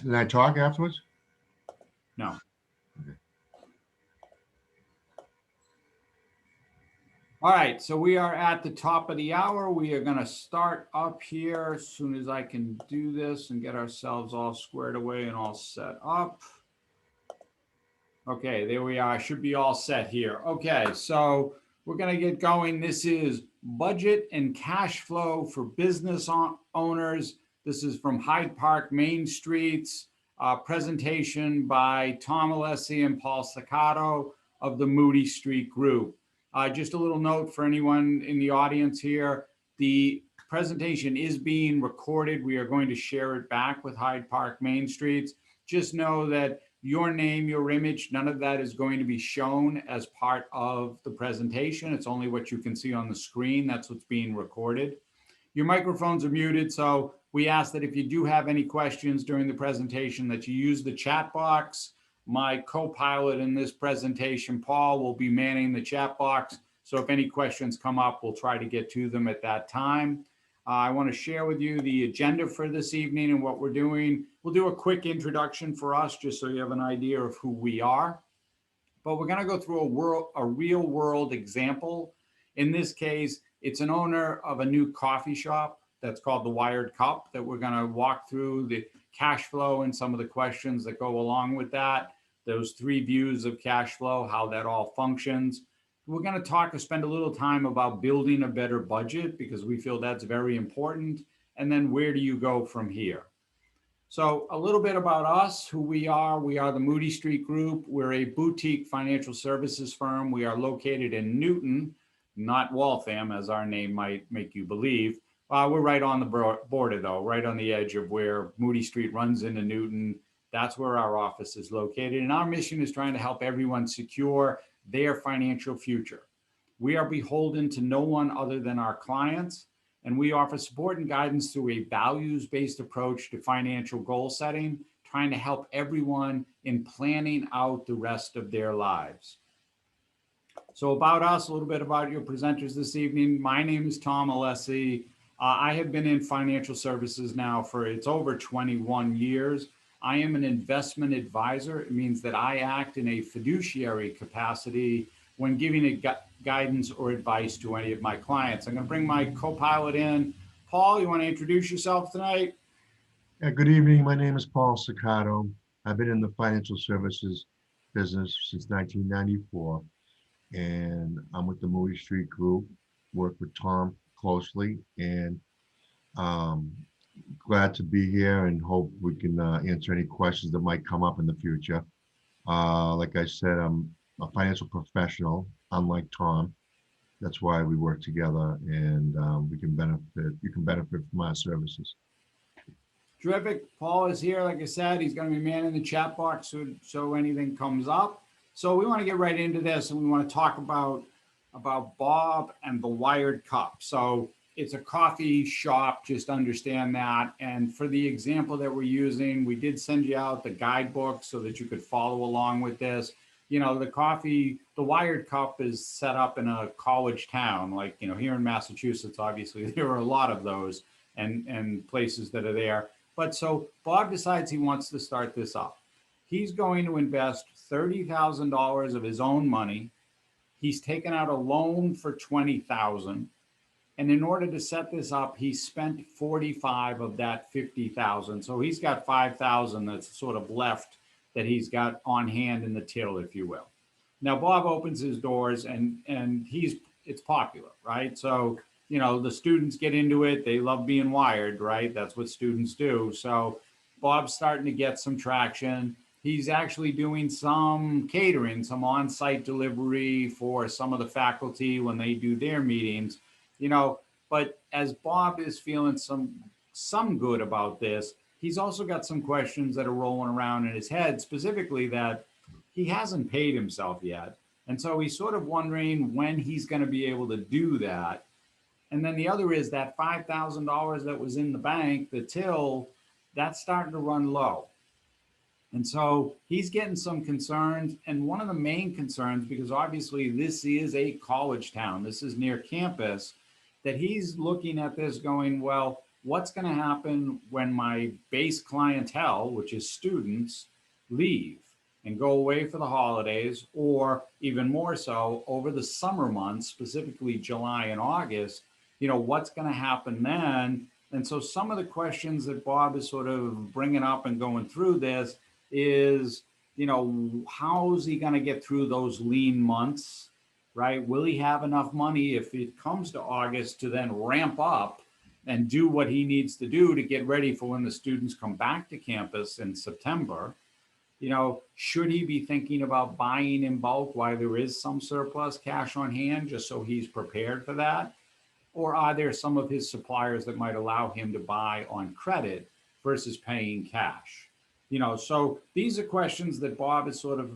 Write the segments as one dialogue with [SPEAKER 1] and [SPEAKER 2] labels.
[SPEAKER 1] Did I talk afterwards?
[SPEAKER 2] No.
[SPEAKER 1] Okay.
[SPEAKER 2] All right, so we are at the top of the hour. We are going to start up here as soon as I can do this and get ourselves all squared away and all set up. Okay, there we are. Should be all set here. Okay, so we're going to get going. This is Budget and Cash Flow for Business Owners. This is from Hyde Park Main Streets, presentation by Tom Alessi and Paul Saccardo of the Moody Street Group. Just a little note for anyone in the audience here. The presentation is being recorded. We are going to share it back with Hyde Park Main Streets. Just know that your name, your image, none of that is going to be shown as part of the presentation. It's only what you can see on the screen. That's what's being recorded. Your microphones are muted, so we ask that if you do have any questions during the presentation that you use the chat box. My co-pilot in this presentation, Paul, will be manning the chat box. So if any questions come up, we'll try to get to them at that time. I want to share with you the agenda for this evening and what we're doing. We'll do a quick introduction for us, just so you have an idea of who we are. But we're going to go through a real world example. In this case, it's an owner of a new coffee shop that's called the Wired Cup that we're going to walk through the cash flow and some of the questions that go along with that. Those three views of cash flow, how that all functions. We're going to talk or spend a little time about building a better budget because we feel that's very important. And then where do you go from here? So a little bit about us, who we are. We are the Moody Street Group. We're a boutique financial services firm. We are located in Newton, not Waltham, as our name might make you believe. We're right on the border, though, right on the edge of where Moody Street runs into Newton. That's where our office is located. And our mission is trying to help everyone secure their financial future. We are beholden to no one other than our clients, and we offer support and guidance through a values-based approach to financial goal setting, trying to help everyone in planning out the rest of their lives. So about us, a little bit about your presenters this evening. My name is Tom Alessi. I have been in financial services now for, it's over 21 years. I am an investment advisor. It means that I act in a fiduciary capacity when giving a guidance or advice to any of my clients. I'm going to bring my co-pilot in. Paul, you want to introduce yourself tonight?
[SPEAKER 1] Yeah, good evening. My name is Paul Saccardo. I've been in the financial services business since 1994, and I'm with the Moody Street Group, work with Tom closely, and glad to be here and hope we can answer any questions that might come up in the future. Like I said, I'm a financial professional, unlike Tom. That's why we work together, and you can benefit from our services.
[SPEAKER 2] Terrific. Paul is here. Like I said, he's going to be manning the chat box so anything comes up. So we want to get right into this, and we want to talk about Bob and the Wired Cup. So it's a coffee shop, just understand that. And for the example that we're using, we did send you out the guidebook so that you could follow along with this. You know, the Wired Cup is set up in a college town, like, you know, here in Massachusetts, obviously, there are a lot of those and places that are there. But so Bob decides he wants to start this up. He's going to invest $30,000 of his own money. He's taken out a loan for $20,000. And in order to set this up, he spent 45 of that 50,000. So he's got 5,000 that's sort of left that he's got on hand in the till, if you will. Now, Bob opens his doors and it's popular, right? So, you know, the students get into it. They love being wired, right? That's what students do. So Bob's starting to get some traction. He's actually doing some catering, some on-site delivery for some of the faculty when they do their meetings. You know, but as Bob is feeling some good about this, he's also got some questions that are rolling around in his head, specifically that he hasn't paid himself yet. And so he's sort of wondering when he's going to be able to do that. And then the other is that $5,000 that was in the bank, the till, that's starting to run low. And so he's getting some concerns. And one of the main concerns, because obviously this is a college town, this is near campus, that he's looking at this going, well, what's going to happen when my base clientele, which is students, leave and go away for the holidays, or even more so over the summer months, specifically July and August, what's going to happen then? And so some of the questions that Bob is sort of bringing up and going through this is, how's he going to get through those lean months, right? Will he have enough money if it comes to August to then ramp up and do what he needs to do to get ready for when the students come back to campus in September? Should he be thinking about buying in bulk while there is some surplus cash on hand, just so he's prepared for that? Or are there some of his suppliers that might allow him to buy on credit versus paying cash? So these are questions that Bob is sort of,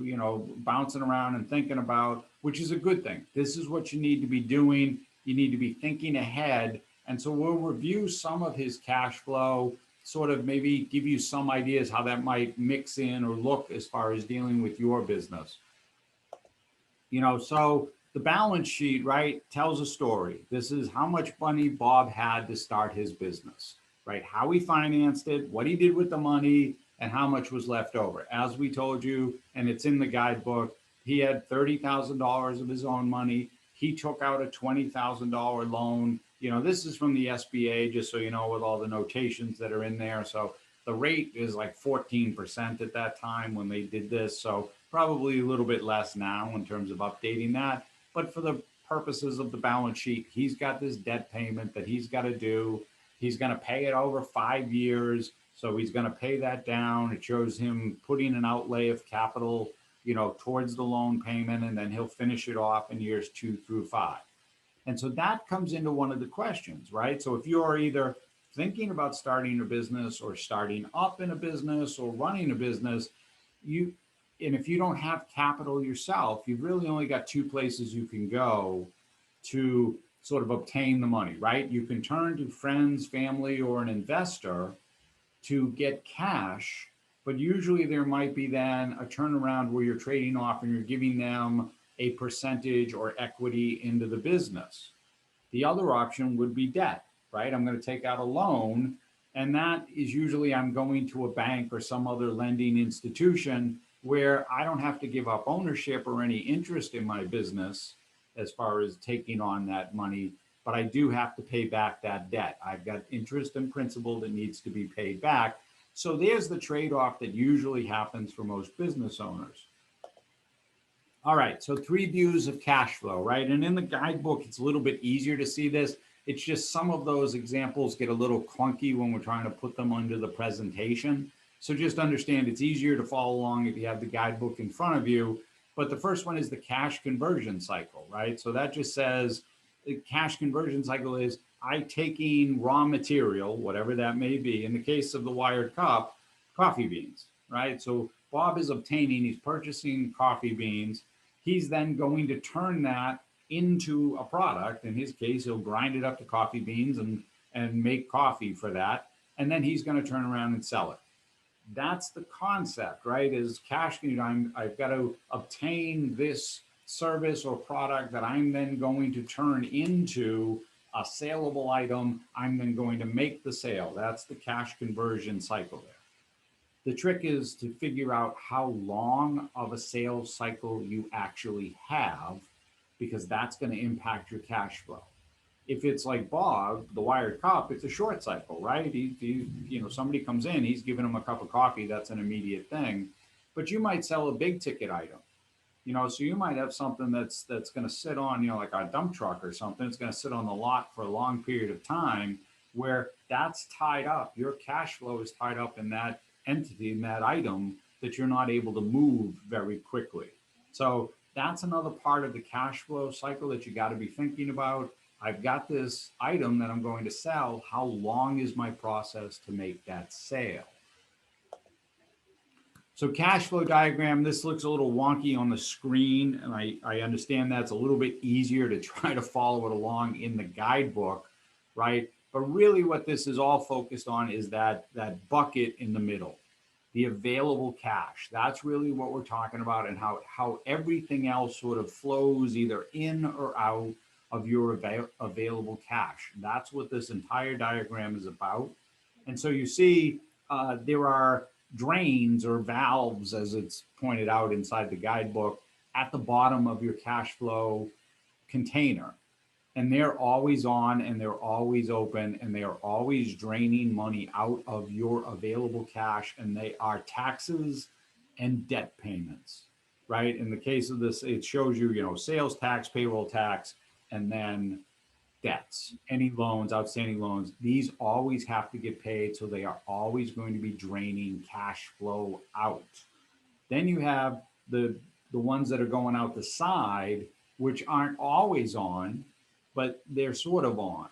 [SPEAKER 2] bouncing around and thinking about, which is a good thing. This is what you need to be doing. You need to be thinking ahead. And so we'll review some of his cash flow, sort of maybe give you some ideas how that might mix in or look as far as dealing with your business. So the balance sheet, right, tells a story. This is how much money Bob had to start his business, right? How he financed it, what he did with the money, and how much was left over. As we told you, and it's in the guidebook, he had $30,000 of his own money. He took out a $20,000 loan. This is from the SBA, just so you know, with all the notations that are in there. So the rate is like 14% at that time when they did this. So probably a little bit less now in terms of updating that. But for the purposes of the balance sheet, he's got this debt payment that he's got to do. He's going to pay it over 5 years. So he's going to pay that down. It shows him putting an outlay of capital, towards the loan payment, and then he'll finish it off in years 2 through 5. And so that comes into one of the questions, right? So if you're either thinking about starting a business or starting up in a business or running a business, and if you don't have capital yourself, you've really only got 2 places you can go to sort of obtain the money, right? You can turn to friends, family, or an investor to get cash, but usually there might be then a turnaround where you're trading off and you're giving them a percentage or equity into the business. The other option would be debt, right? I'm going to take out a loan, and that is usually I'm going to a bank or some other lending institution where I don't have to give up ownership or any interest in my business as far as taking on that money, but I do have to pay back that debt. I've got interest and principal that needs to be paid back. So there's the trade-off that usually happens for most business owners. All right, so 3 views of cash flow, right? And in the guidebook, it's a little bit easier to see this. It's just some of those examples get a little clunky when we're trying to put them under the presentation. So just understand it's easier to follow along if you have the guidebook in front of you. But the first one is the cash conversion cycle, right? So that just says the cash conversion cycle is I taking raw material, whatever that may be. In the case of the wired cup, coffee beans, right? So Bob is he's purchasing coffee beans. He's then going to turn that into a product. In his case, he'll grind it up to coffee beans and make coffee for that. And then he's going to turn around and sell it. That's the concept, right? Is cash, I've got to obtain this service or product that I'm then going to turn into a saleable item. I'm then going to make the sale. That's the cash conversion cycle there. The trick is to figure out how long of a sales cycle you actually have, because that's going to impact your cash flow. If it's like Bob, the wired cup, it's a short cycle, right? Somebody comes in, he's giving him a cup of coffee. That's an immediate thing. But you might sell a big ticket item, so you might have something that's going to sit on, like a dump truck or something. It's going to sit on the lot for a long period of time, where that's tied up. Your cash flow is tied up in that entity, in that item, that you're not able to move very quickly. So that's another part of the cash flow cycle that you got to be thinking about. I've got this item that I'm going to sell. How long is my process to make that sale? So cash flow diagram, this looks a little wonky on the screen, and I understand that's a little bit easier to try to follow it along in the guidebook, right? But really what this is all focused on is that bucket in the middle, the available cash. That's really what we're talking about, and how everything else sort of flows either in or out of your available cash. That's what this entire diagram is about. And so you see there are drains or valves, as it's pointed out inside the guidebook, at the bottom of your cash flow container. And they're always on and they're always open and they are always draining money out of your available cash. And they are taxes and debt payments, right? In the case of this, it shows you, sales tax, payroll tax, and then debts, any loans, outstanding loans. These always have to get paid. So they are always going to be draining cash flow out. Then you have the ones that are going out the side, which aren't always on, but they're sort of on.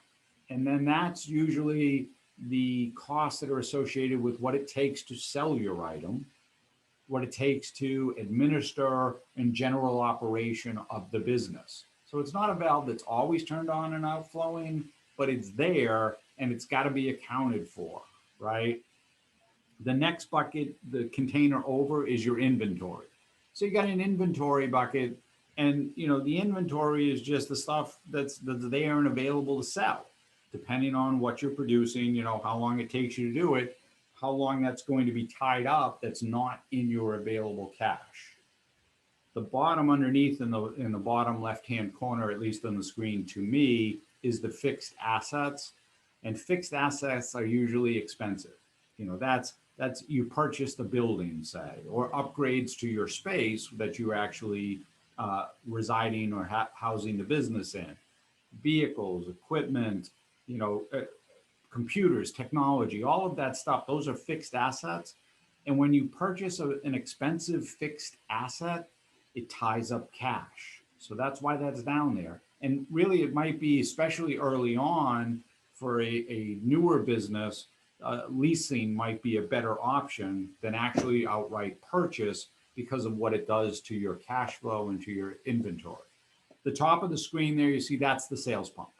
[SPEAKER 2] And then that's usually the costs that are associated with what it takes to sell your item, what it takes to administer and general operation of the business. So it's not a valve that's always turned on and outflowing, but it's there and it's got to be accounted for, right? The next bucket, the container over, is your inventory. So you got an inventory bucket, and the inventory is just the stuff that's there and available to sell, depending on what you're producing, how long it takes you to do it, how long that's going to be tied up that's not in your available cash. The bottom underneath in the bottom left-hand corner, at least on the screen to me, is the fixed assets. And fixed assets are usually expensive. That's you purchased a building, say, or upgrades to your space that you're actually residing or housing the business in. Vehicles, equipment, computers, technology, all of that stuff, those are fixed assets. And when you purchase an expensive fixed asset, it ties up cash. So that's why that's down there. And really, it might be, especially early on for a newer business, leasing might be a better option than actually outright purchase because of what it does to your cash flow and to your inventory. The top of the screen there, you see that's the sales pump,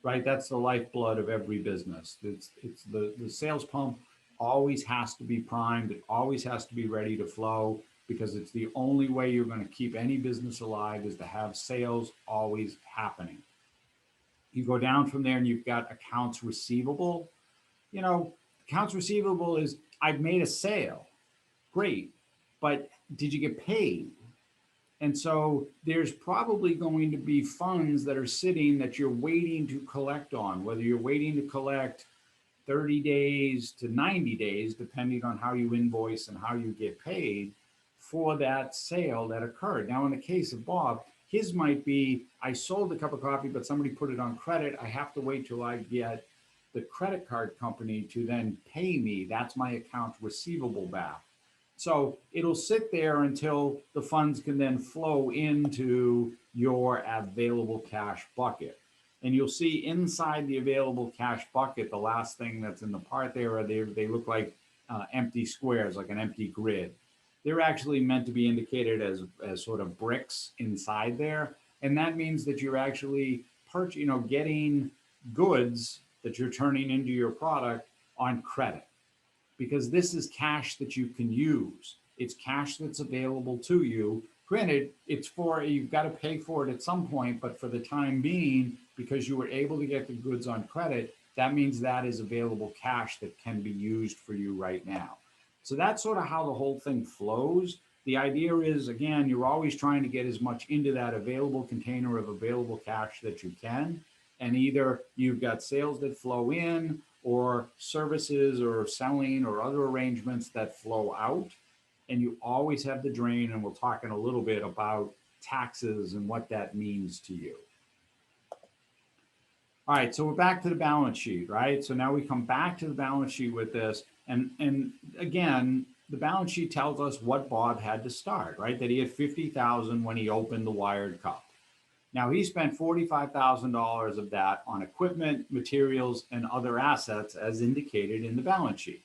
[SPEAKER 2] right? That's the lifeblood of every business. It's the sales pump always has to be primed. It always has to be ready to flow, because it's the only way you're going to keep any business alive is to have sales always happening. You go down from there and you've got accounts receivable. Accounts receivable is, I've made a sale. Great. But did you get paid? And so there's probably going to be funds that are sitting that you're waiting to collect on, whether you're waiting to collect 30 days to 90 days, depending on how you invoice and how you get paid for that sale that occurred. Now, in the case of Bob, his might be, I sold a cup of coffee, but somebody put it on credit. I have to wait till I get the credit card company to then pay me. That's my account receivable back. So it'll sit there until the funds can then flow into your available cash bucket. And you'll see inside the available cash bucket, the last thing that's in the part there, are they look like empty squares, like an empty grid. They're actually meant to be indicated as sort of bricks inside there. And that means that you're actually getting goods that you're turning into your product on credit, because this is cash that you can use. It's cash that's available to you. Granted, you've got to pay for it at some point, but for the time being, because you were able to get the goods on credit, that means that is available cash that can be used for you right now. So that's sort of how the whole thing flows. The idea is, again, you're always trying to get as much into that available container of available cash that you can. And either you've got sales that flow in, or services or selling or other arrangements that flow out. And you always have the drain. And we'll talk in a little bit about taxes and what that means to you. All right, so we're back to the balance sheet, right? So now we come back to the balance sheet with this. And again, the balance sheet tells us what Bob had to start, right? That he had $50,000 when he opened the Wired Cup. Now he spent $45,000 of that on equipment, materials, and other assets as indicated in the balance sheet.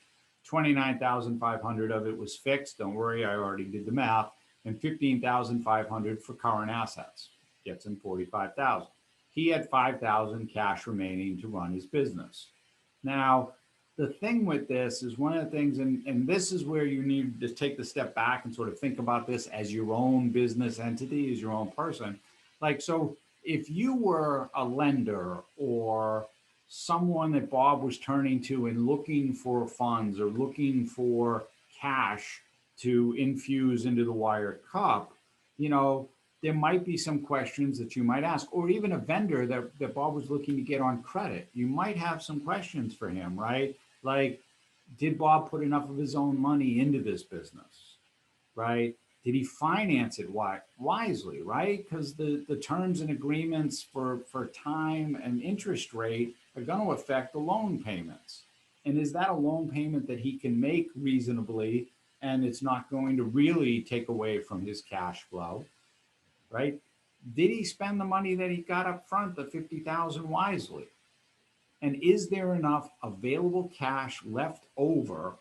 [SPEAKER 2] $29,500 of it was fixed. Don't worry, I already did the math. And $15,500 for current assets. Gets him $45,000. He had $5,000 cash remaining to run his business. Now, the thing with this is one of the things, and this is where you need to take the step back and sort of think about this as your own business entity, as your own person. Like, so if you were a lender or someone that Bob was turning to and looking for funds or looking for cash to infuse into the wired cup, you know, there might be some questions that you might ask, or even a vendor that Bob was looking to get on credit. You might have some questions for him, right? Like, did Bob put enough of his own money into this business, right? Did he finance it wisely, right? Because the terms and agreements for time and interest rate are going to affect the loan payments. And is that a loan payment that he can make reasonably and it's not going to really take away from his cash flow, right? Did he spend the money that he got up front, the 50,000, wisely? And is there enough available cash left over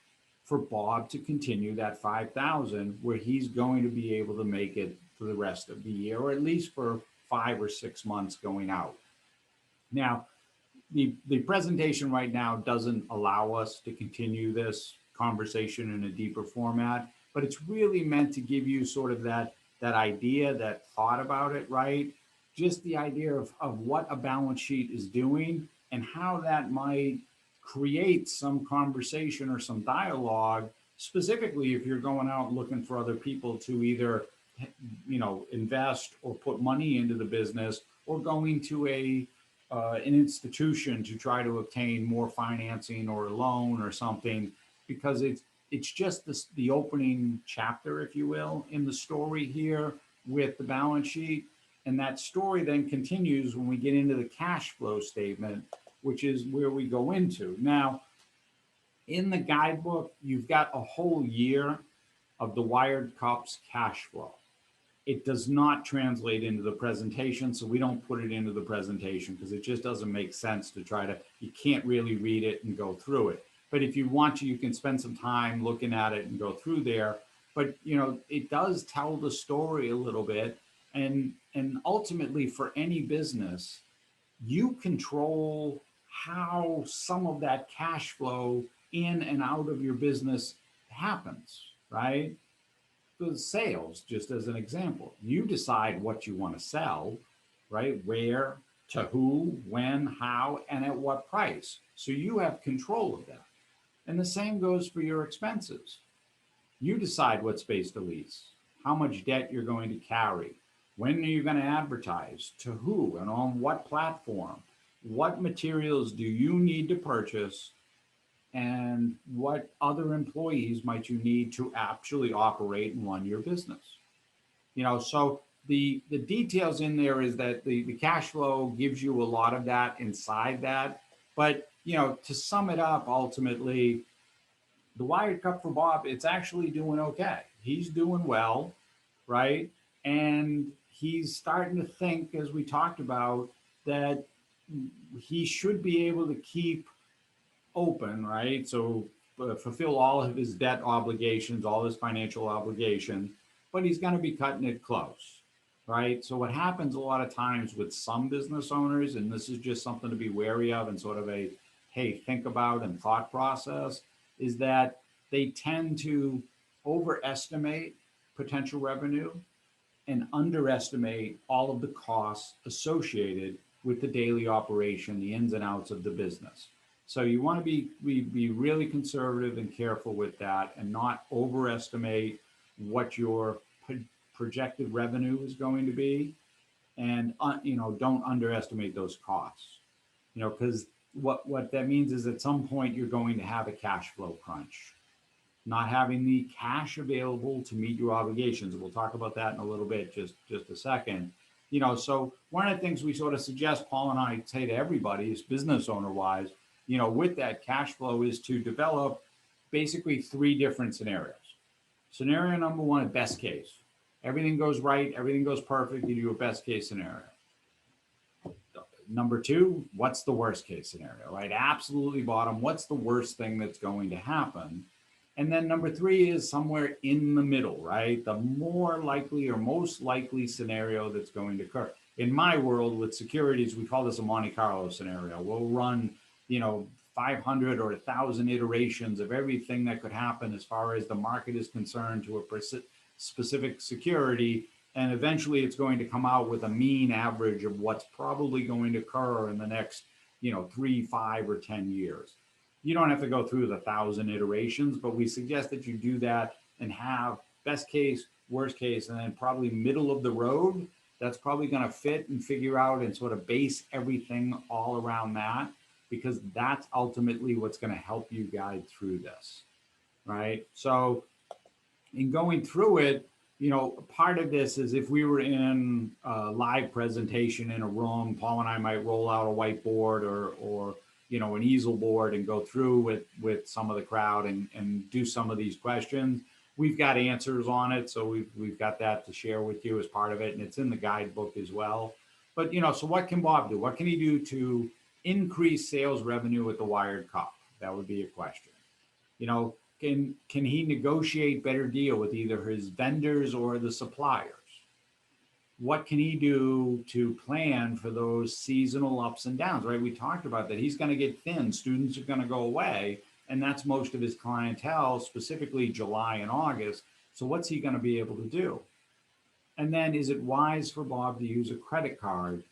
[SPEAKER 2] for Bob to continue that 5,000 where he's going to be able to make it for the rest of the year, or at least for 5 or 6 months going out? Now, the presentation right now doesn't allow us to continue this conversation in a deeper format, but it's really meant to give you sort of that idea, that thought about it, right? Just the idea of what a balance sheet is doing and how that might create some conversation or some dialogue, specifically if you're going out looking for other people to either, invest or put money into the business, or going to an institution to try to obtain more financing or a loan or something, because it's just the opening chapter, if you will, in the story here with the balance sheet. And that story then continues when we get into the cash flow statement, which is where we go into. Now, in the guidebook, you've got a whole year of the wired cups cash flow. It does not translate into the presentation, so we don't put it into the presentation because it just doesn't make sense to you can't really read it and go through it. But if you want to, you can spend some time looking at it and go through there. But, it does tell the story a little bit. And ultimately, for any business, you control how some of that cash flow in and out of your business happens, right? The sales, just as an example, you decide what you want to sell, right? Where, to who, when, how, and at what price. So you have control of that. And the same goes for your expenses. You decide what space to lease, how much debt you're going to carry, when are you going to advertise, to who, and on what platform, what materials do you need to purchase, and what other employees might you need to actually operate and run your business. So the details in there is that the cash flow gives you a lot of that inside that. But, to sum it up, ultimately, the wired cup for Bob, it's actually doing okay. He's doing well, right? And he's starting to think, as we talked about, that he should be able to keep open, right? So fulfill all of his debt obligations, all his financial obligations, but he's going to be cutting it close, right? So what happens a lot of times with some business owners, and this is just something to be wary of and sort of a, hey, think about and thought process, is that they tend to overestimate potential revenue and underestimate all of the costs associated with the daily operation, the ins and outs of the business. So you want to be really conservative and careful with that, and not overestimate what your projected revenue is going to be, and don't underestimate those costs. Because what that means is at some point you're going to have a cash flow crunch, not having the cash available to meet your obligations. We'll talk about that in a little bit, just a second. So one of the things we sort of suggest, Paul and I say to everybody, is business owner wise, with that cash flow, is to develop basically 3 different scenarios. Scenario number 1, best case. Everything goes right, everything goes perfect, you do a best case scenario. Number 2, what's the worst case scenario, right? Absolutely bottom, what's the worst thing that's going to happen? And then number 3 is somewhere in the middle, right? The more likely or most likely scenario that's going to occur. In my world with securities, we call this a Monte Carlo scenario. We'll run 500 or 1,000 iterations of everything that could happen as far as the market is concerned to a specific security. And eventually it's going to come out with a mean average of what's probably going to occur in the next, 3, 5, or 10 years. You don't have to go through the 1,000 iterations, but we suggest that you do that and have best case, worst case, and then probably middle of the road. That's probably going to fit and figure out and sort of base everything all around that, because that's ultimately what's going to help you guide through this, right? So in going through it, part of this is if we were in a live presentation in a room, Paul and I might roll out a whiteboard or an easel board and go through with some of the crowd and do some of these questions. We've got answers on it, so we've got that to share with you as part of it, and it's in the guidebook as well. But so what can Bob do? What can he do to increase sales revenue with the wired cup? That would be a question. Can he negotiate better deal with either his vendors or the suppliers? What can he do to plan for those seasonal ups and downs, right? We talked about that. He's going to get thin. Students are going to go away. And that's most of his clientele, specifically July and August. So what's he going to be able to do? And then is it wise for Bob to use a credit card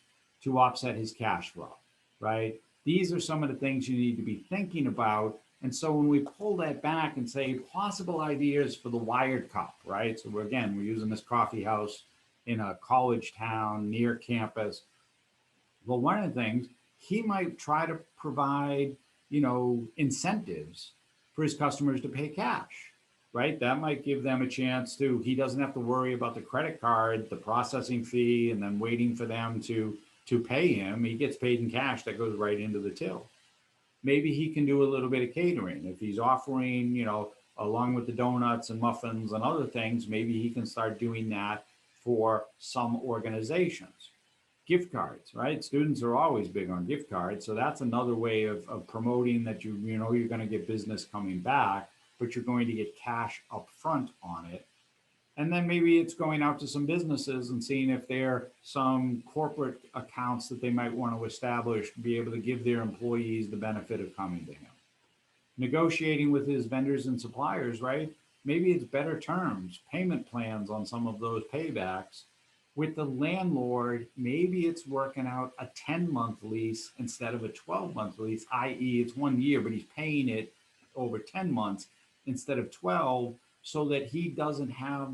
[SPEAKER 2] to offset his cash flow, right? These are some of the things you need to be thinking about. And so when we pull that back and say possible ideas for the wired cup, right? So we're using this coffee house in a college town near campus. Well, one of the things, he might try to provide, incentives for his customers to pay cash, right? That might give them a chance to, he doesn't have to worry about the credit card, the processing fee, and then waiting for them to pay him. He gets paid in cash that goes right into the till. Maybe he can do a little bit of catering. If he's offering, along with the donuts and muffins and other things, maybe he can start doing that for some organizations. Gift cards, right? Students are always big on gift cards. So that's another way of promoting that you're going to get business coming back, but you're going to get cash up front on it. And then maybe it's going out to some businesses and seeing if there are some corporate accounts that they might want to establish to be able to give their employees the benefit of coming to him. Negotiating with his vendors and suppliers, right? Maybe it's better terms, payment plans on some of those paybacks. With the landlord, maybe it's working out a 10-month lease instead of a 12-month lease, i.e. it's 1 year, but he's paying it over 10 months instead of 12, so that he doesn't have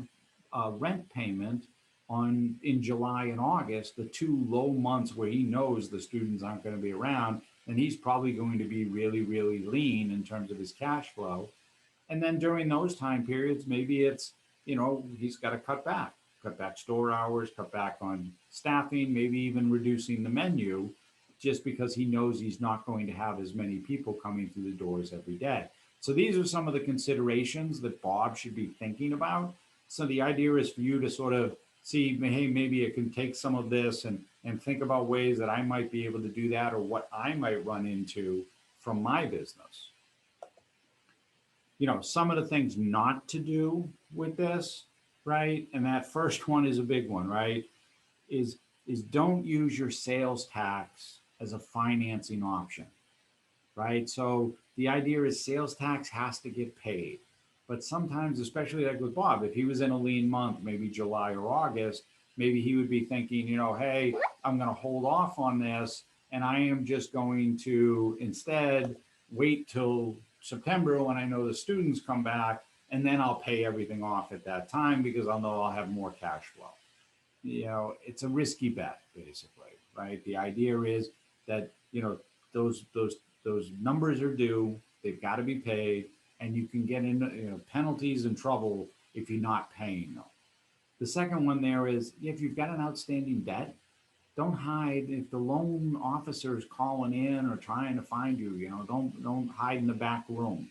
[SPEAKER 2] a rent payment in July and August, the 2 low months where he knows the students aren't going to be around, and he's probably going to be really, really lean in terms of his cash flow. And then during those time periods, maybe it's, he's got to cut back store hours, cut back on staffing, maybe even reducing the menu, just because he knows he's not going to have as many people coming through the doors every day. So these are some of the considerations that Bob should be thinking about. So the idea is for you to sort of see, hey, maybe I can take some of this and think about ways that I might be able to do that, or what I might run into from my business. Some of the things not to do with this, right? And that first one is a big one, right? Is don't use your sales tax as a financing option, right? So the idea is sales tax has to get paid. But sometimes, especially like with Bob, if he was in a lean month, maybe July or August, maybe he would be thinking, hey, I'm going to hold off on this, and I am just going to instead wait till September when I know the students come back, and then I'll pay everything off at that time because I'll know I'll have more cash flow. It's a risky bet, basically, right? The idea is that, those numbers are due, they've got to be paid, and you can get into penalties and trouble if you're not paying them. The second one there is, if you've got an outstanding debt, don't hide. If the loan officer is calling in or trying to find you, don't hide in the back room.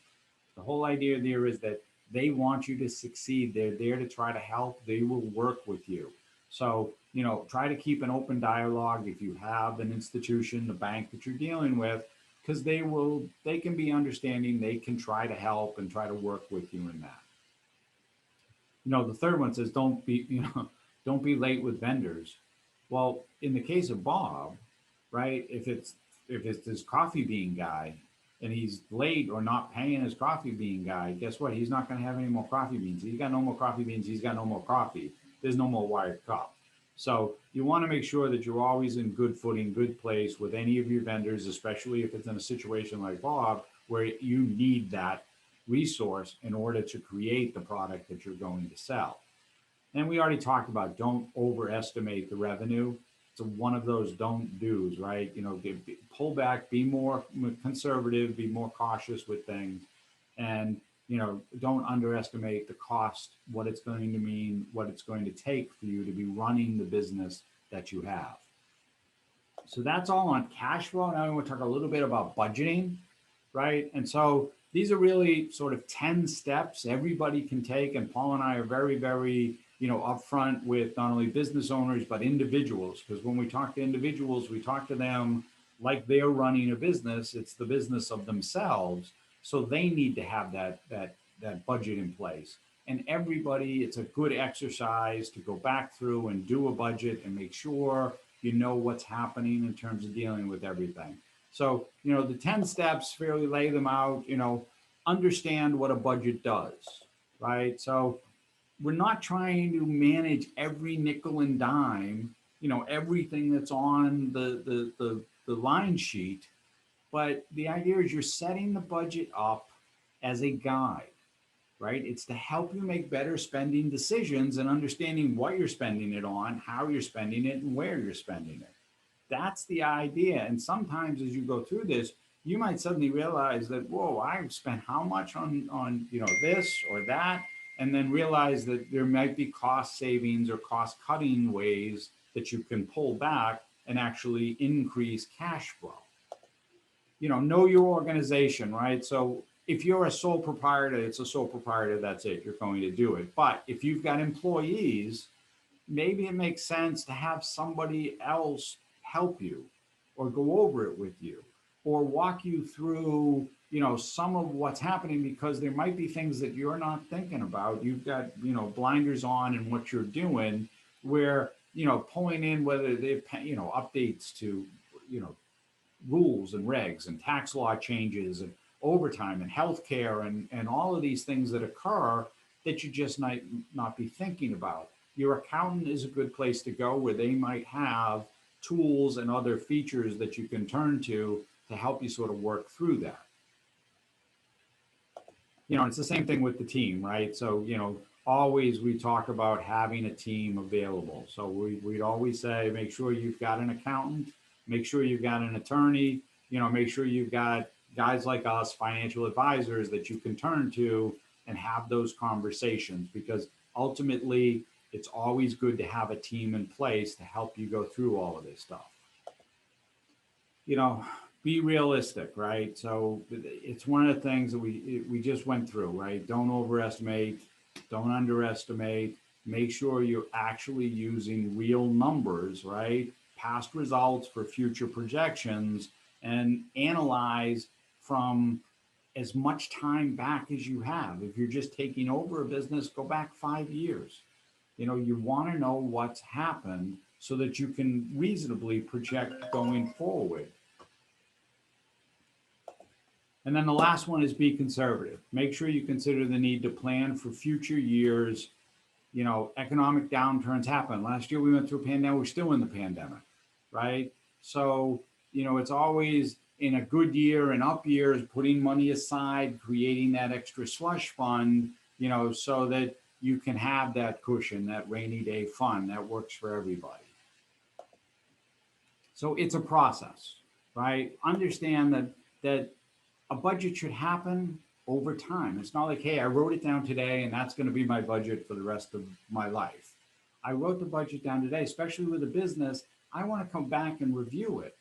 [SPEAKER 2] The whole idea there is that they want you to succeed. They're there to try to help. They will work with you. So, try to keep an open dialogue if you have an institution, the bank that you're dealing with, because they can be understanding. They can try to help and try to work with you in that. The third one says, don't be late with vendors. Well, in the case of Bob, right, if it's this coffee bean guy and he's late or not paying his coffee bean guy, guess what? He's not going to have any more coffee beans. He's got no more coffee beans. He's got no more coffee. there's no more wired cup. So you want to make sure that you're always in good footing, good place with any of your vendors, especially if it's in a situation like Bob, where you need that resource in order to create the product that you're going to sell. And we already talked about don't overestimate the revenue. It's one of those don't do's, right? Pull back, be more conservative, be more cautious with things, and don't underestimate the cost, what it's going to mean, what it's going to take for you to be running the business that you have. So that's all on cash flow. Now we want to talk a little bit about budgeting, right? And so these are really sort of 10 steps everybody can take. And Paul and I are very, very, upfront with not only business owners, but individuals. Because when we talk to individuals, we talk to them like they're running a business. It's the business of themselves. So they need to have that budget in place. And everybody, it's a good exercise to go back through and do a budget and make sure you know what's happening in terms of dealing with everything. So, the 10 steps, fairly lay them out, understand what a budget does, right? So we're not trying to manage every nickel and dime, everything that's on the line sheet. But the idea is you're setting the budget up as a guide, right? It's to help you make better spending decisions and understanding what you're spending it on, how you're spending it, and where you're spending it. That's the idea. And sometimes as you go through this, you might suddenly realize that, whoa, I've spent how much on this or that, and then realize that there might be cost savings or cost cutting ways that you can pull back and actually increase cash flow. Know your organization, right? So if you're a sole proprietor, it's a sole proprietor, that's it, you're going to do it. But if you've got employees, maybe it makes sense to have somebody else help you or go over it with you or walk you through, some of what's happening, because there might be things that you're not thinking about. You've got, blinders on in what you're doing, where, pulling in whether they've, updates to, rules and regs and tax law changes and overtime and healthcare and all of these things that occur that you just might not be thinking about. Your accountant is a good place to go, where they might have tools and other features that you can turn to help you sort of work through that. It's the same thing with the team, right? So, always we talk about having a team available. So we'd always say, make sure you've got an accountant, make sure you've got an attorney, make sure you've got guys like us, financial advisors, that you can turn to and have those conversations, because ultimately it's always good to have a team in place to help you go through all of this stuff. Be realistic, right? So it's one of the things that we just went through, right? Don't overestimate, don't underestimate. Make sure you're actually using real numbers, right? Past results for future projections, and analyze from as much time back as you have. If you're just taking over a business, go back 5 years. You want to know what's happened so that you can reasonably project going forward. And then the last one is be conservative. Make sure you consider the need to plan for future years. Economic downturns happen. Last year we went through a pandemic, we're still in the pandemic, right? So, it's always in a good year and up years, putting money aside, creating that extra slush fund, so that you can have that cushion, that rainy day fund that works for everybody. So it's a process, right? Understand that a budget should happen over time. It's not like, hey, I wrote it down today and that's going to be my budget for the rest of my life. I wrote the budget down today, especially with a business. I want to come back and review it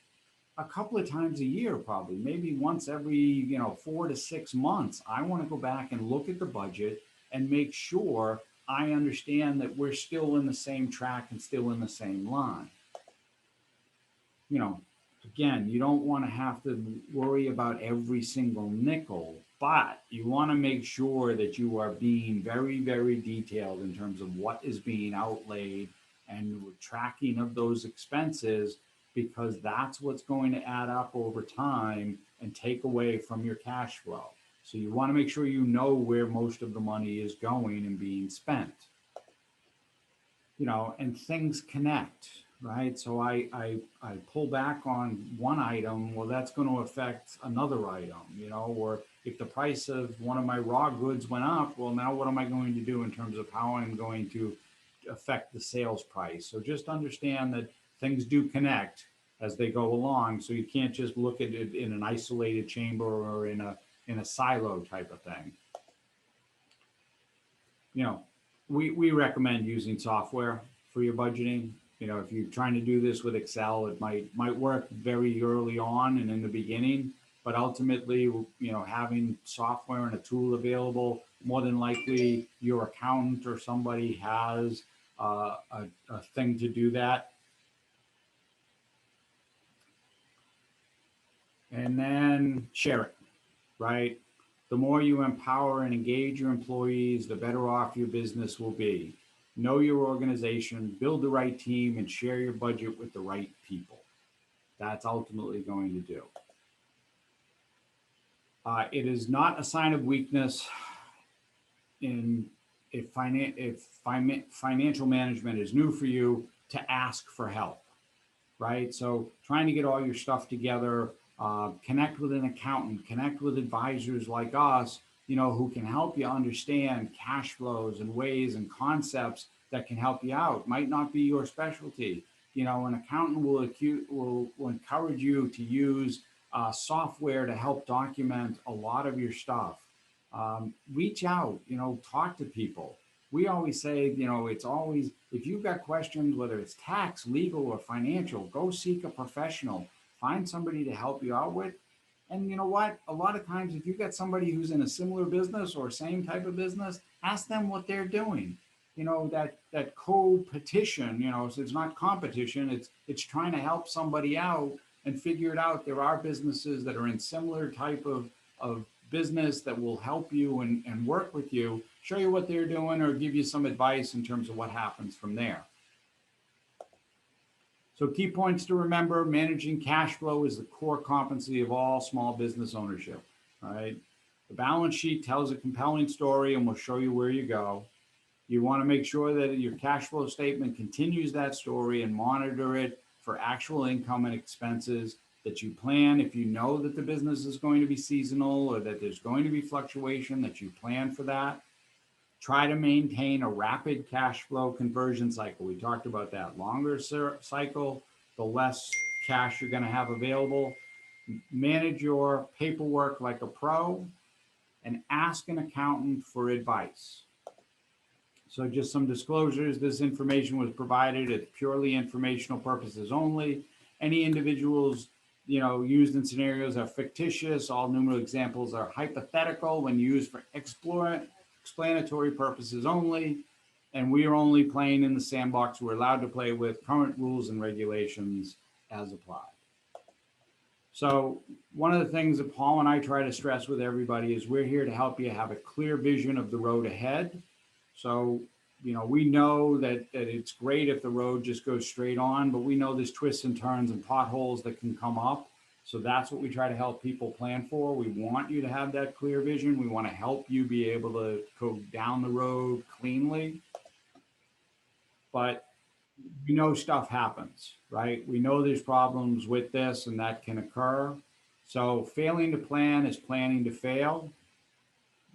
[SPEAKER 2] a couple of times a year, probably, maybe once every, 4 to 6 months. I want to go back and look at the budget and make sure I understand that we're still in the same track and still in the same line. Again, you don't want to have to worry about every single nickel, but you want to make sure that you are being very, very detailed in terms of what is being outlaid and tracking of those expenses, because that's what's going to add up over time and take away from your cash flow. So you want to make sure you know where most of the money is going and being spent. and things connect, right? So I pull back on one item, well, that's going to affect another item, or if the price of one of my raw goods went up, well, now what am I going to do in terms of how I'm going to affect the sales price? So just understand that things do connect as they go along. So you can't just look at it in an isolated chamber or in a silo type of thing. you know, we recommend using software for your budgeting. If you're trying to do this with Excel, it might work very early on and in the beginning, but ultimately, having software and a tool available, more than likely your accountant or somebody has a thing to do that. And then share it, right? The more you empower and engage your employees, the better off your business will be. Know your organization, build the right team, and share your budget with the right people. That's ultimately going to do. It is not a sign of weakness if financial management is new for you to ask for help, right? So trying to get all your stuff together, connect with an accountant, connect with advisors like us, who can help you understand cash flows and ways and concepts that can help you out. Might not be your specialty. An accountant will encourage you to use software to help document a lot of your stuff. Reach out, talk to people. We always say, it's always, if you've got questions, whether it's tax, legal, or financial, go seek a professional. Find somebody to help you out with. And you know what? A lot of times, if you've got somebody who's in a similar business or same type of business, ask them what they're doing. That co-petition, so it's not competition, it's trying to help somebody out and figure it out. There are businesses that are in similar type of business that will help you and work with you, show you what they're doing, or give you some advice in terms of what happens from there. So key points to remember: managing cash flow is the core competency of all small business ownership, right? The balance sheet tells a compelling story and will show you where you go. You want to make sure that your cash flow statement continues that story and monitor it for actual income and expenses that you plan. If you know that the business is going to be seasonal or that there's going to be fluctuation, that you plan for that. Try to maintain a rapid cash flow conversion cycle. We talked about that. Longer cycle, the less cash you're going to have available. Manage your paperwork like a pro and ask an accountant for advice. So just some disclosures. This information was provided at purely informational purposes only. Any individuals used in scenarios are fictitious. All numeral examples are hypothetical when used for explanatory purposes only, and we are only playing in the sandbox we're allowed to play with, current rules and regulations as applied. So one of the things that Paul and I try to stress with everybody is we're here to help you have a clear vision of the road ahead. So, we know that it's great if the road just goes straight on, but we know there's twists and turns and potholes that can come up. So that's what we try to help people plan for. We want you to have that clear vision. We want to help you be able to go down the road cleanly. But stuff happens, right? We know there's problems with this and that can occur. So failing to plan is planning to fail.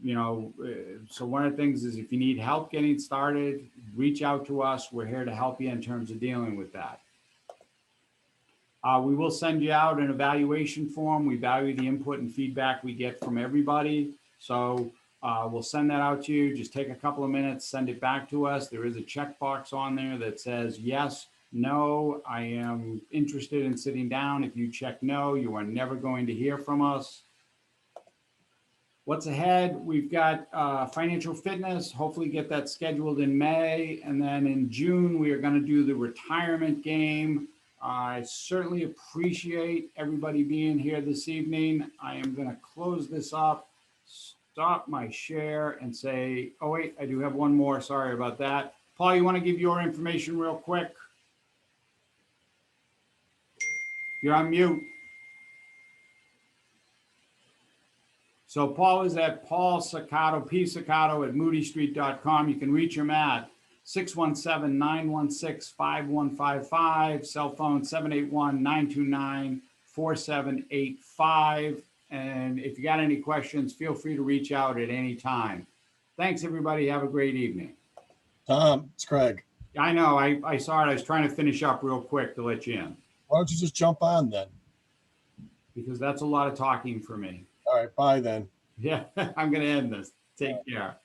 [SPEAKER 2] So one of the things is if you need help getting started, reach out to us. We're here to help you in terms of dealing with that. We will send you out an evaluation form. We value the input and feedback we get from everybody. So we'll send that out to you. Just take a couple of minutes, send it back to us. There is a checkbox on there that says, yes, no, I am interested in sitting down. If you check no, you are never going to hear from us. What's ahead? We've got financial fitness, hopefully get that scheduled in May. And then in June, we are going to do the retirement game. I certainly appreciate everybody being here this evening. I am going to close this up, stop my share and say, oh wait, I do have one more. Sorry about that. Paul, you want to give your information real quick? You're on mute. So Paul is at Paul Saccardo, P. Saccardo at moodystreet.com. You can reach him at 617-916-5155, cell phone 781-929-4785. And if you got any questions, feel free to reach out at any time. Thanks, everybody. Have a great evening.
[SPEAKER 3] Tom, it's Craig.
[SPEAKER 2] I know, I saw it. I was trying to finish up real quick to let you in,
[SPEAKER 3] Why don't you just jump on then?
[SPEAKER 2] because that's a lot of talking for me.
[SPEAKER 3] All right, bye then.
[SPEAKER 2] Yeah, I'm going to end this. Take care.